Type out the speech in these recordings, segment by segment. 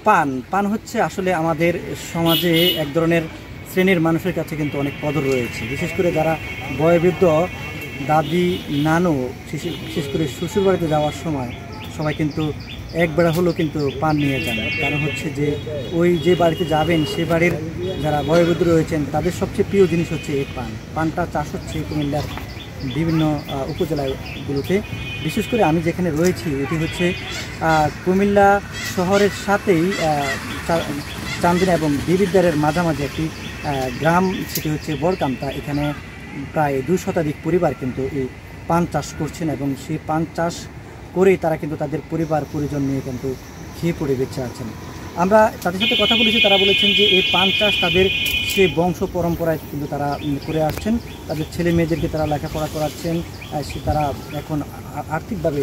পান পান হচ্ছে আসলে আমাদের সমাজে এক ধরনের শ্রেণীর মানুষের কাছে কিন্তু অনেক কদর রয়েছে। বিশেষ করে যারা বয়োবৃদ্ধ দাদি নানু, বিশেষ করে শ্বশুর বাড়িতে যাওয়ার সময় সবাই কিন্তু এক বেড়া হলেও কিন্তু পান নিয়ে যান। কারণ হচ্ছে যে ওই যে বাড়িতে যাবেন সে বাড়ির যারা বয়োবৃদ্ধ রয়েছেন তাদের সবচেয়ে প্রিয় জিনিস হচ্ছে এই পান। পানটা চাষ হচ্ছে কুমিল্লার বিভিন্ন উপজেলাগুলোতে। বিশেষ করে আমি যেখানে রয়েছি এটি হচ্ছে কুমিল্লা শহরের সাথেই চান্দিনা এবং দেবিদ্বারের মাঝামাঝি একটি গ্রাম, সেটি হচ্ছে বড়কামতা। এখানে প্রায় 2 শতাধিক পরিবার কিন্তু এই পান চাষ করছেন এবং সেই পান চাষ করেই তারা কিন্তু তাদের পরিবার পরিজন নিয়ে কিন্তু খেয়ে পড়ে বেঁচে আছেন। আমরা তাদের সাথে কথা বলেছি, তারা বলেছেন যে এই পান চাষ তাদের সে বংশ পরম্পরায় কিন্তু তারা করে আসছেন। তাদের ছেলে মেয়েদেরকে তারা লেখাপড়া করাচ্ছেন, তারা এখন আর্থিকভাবে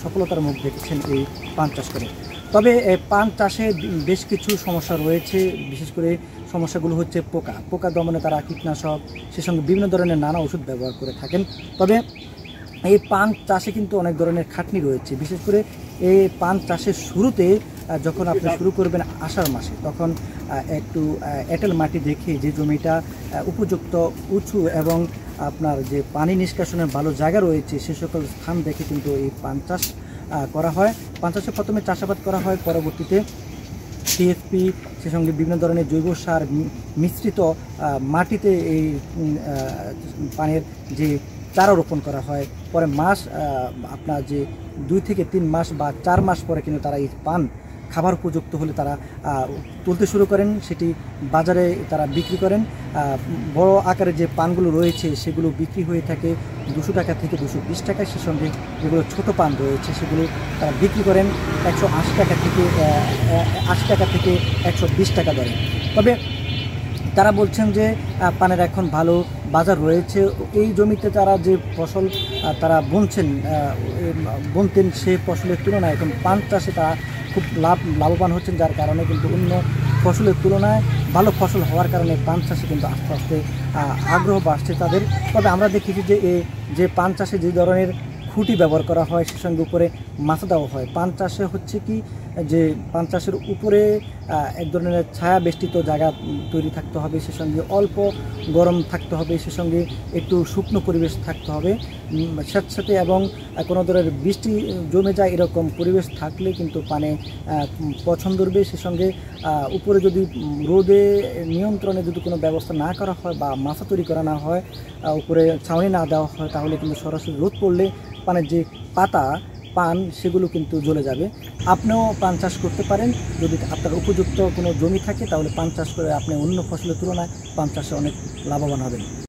সফলতার মুখ দেখছেন এই পান চাষ করে। তবে পান চাষে বেশ কিছু সমস্যা রয়েছে। বিশেষ করে সমস্যাগুলো হচ্ছে পোকা দমনে তারা কীটনাশক, সে সঙ্গে বিভিন্ন ধরনের নানা ওষুধ ব্যবহার করে থাকেন। তবে এই পান চাষে কিন্তু অনেক ধরনের খাটনি রয়েছে। বিশেষ করে এই পান চাষের শুরুতে যখন আপনি শুরু করবেন আষাঢ় মাসে, তখন একটু এঁটেল মাটি দেখে যে জমিটা উপযুক্ত উঁচু এবং আপনার যে পানি নিষ্কাশনের ভালো জায়গা রয়েছে সে সকল স্থান দেখে কিন্তু এই পান চাষ করা হয়। পান চাষে প্রথমে চাষাবাদ করা হয়, পরবর্তীতে টিএসপি, সে সঙ্গে বিভিন্ন ধরনের জৈব সার মিশ্রিত মাটিতে এই পানের যে চারা রোপণ করা হয়। পরে আপনার যে 2 থেকে 3 মাস বা 4 মাস পরে কিন্তু তারা এই পান খাবার উপযুক্ত হলে তারা তুলতে শুরু করেন, সেটি বাজারে তারা বিক্রি করেন। বড় আকারে যে পানগুলো রয়েছে সেগুলো বিক্রি হয়ে থাকে 200 টাকা থেকে 220 টাকায়। সে সঙ্গে যেগুলো ছোটো পান রয়েছে সেগুলো তারা বিক্রি করেন 180 টাকা থেকে 80 টাকা থেকে 120 টাকা দরে। তবে তারা বলছেন যে পানের এখন ভালো বাজার রয়েছে। এই জমিতে তারা যে ফসল তারা বুনতেন সে ফসলের তুলনায় এখন পান চাষে তারা খুব লাভবান হচ্ছেন, যার কারণে কিন্তু অন্য ফসলের তুলনায় ভালো ফসল হওয়ার কারণে পান চাষে কিন্তু আস্তে আস্তে আগ্রহ বাড়ছে তাদের। তবে আমরা দেখেছি যে পান চাষে যে ধরনের খুঁটি ব্যবহার করা হয় সে সঙ্গে উপরে মাছা দেওয়া হয়। পান চাষে হচ্ছে কি যে পান চাষের উপরে এক ধরনের ছায়া বেষ্টিত জায়গা তৈরি থাকতে হবে, সে সঙ্গে অল্প গরম থাকতে হবে, সে সঙ্গে একটু শুকনো পরিবেশ থাকতে হবে স্যাঁতস্যাঁতে, এবং কোনো ধরনের বৃষ্টি জমে যায় এরকম পরিবেশ থাকলে কিন্তু পানে পছন্দ করবে। সে সঙ্গে উপরে যদি রোদে নিয়ন্ত্রণে যদি কোনো ব্যবস্থা না করা হয় বা মাছা তৈরি করা না হয়, উপরে ছাউনি না দেওয়া হয়, তাহলে কিন্তু সরাসরি রোদ পড়লে পানের যে পান সেগুলো কিন্তু জ্বলে যাবে। আপনিও পান চাষ করতে পারেন যদি আপনার উপযুক্ত কোনো জমি থাকে, তাহলে পান চাষ করে আপনি অন্য ফসলের তুলনায় পান চাষে অনেক লাভবান হবেন।